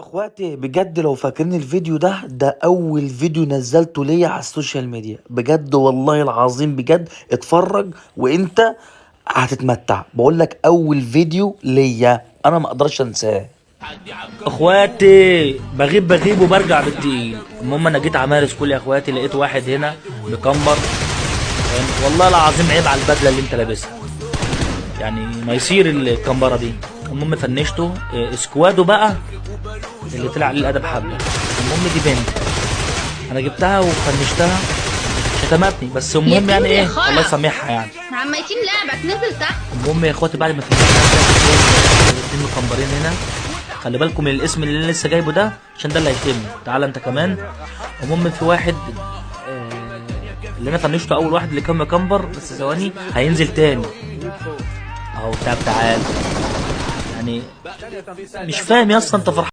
اخواتي بجد لو فاكرين الفيديو ده اول فيديو نزلته ليا على السوشيال ميديا بجد والله العظيم بجد اتفرج وانت هتتمتع. بقول لك اول فيديو ليا انا ما اقدرش انساه. اخواتي بغيب وبرجع بالتقيل. المهم انا جيت امارس كل يا اخواتي، لقيت واحد هنا مكمبر. والله العظيم عيب على البدله اللي انت لابسها، يعني ما يصير الكمبره دي. المهم فنشته سكوادو بقى اللي طلع عليه الادب حبه. المهم دي بنت انا جبتها وفنشتها، شتمتني بس المهم يعني ايه الله يسامحها يعني. عمايتين لعبك نزل تحت. المهم يا اخواتي بعد ما فنشتها الاتنين مكمبرين هنا. خلي بالكم من الاسم اللي انا لسه جايبه ده عشان ده اللي هيتم. تعالى انت كمان. المهم في واحد اللي انا فنشته اول واحد اللي كان مكمبر، بس ثواني هينزل تاني اهو. تعال يعني مش فاهم يا اسطى انت فرحان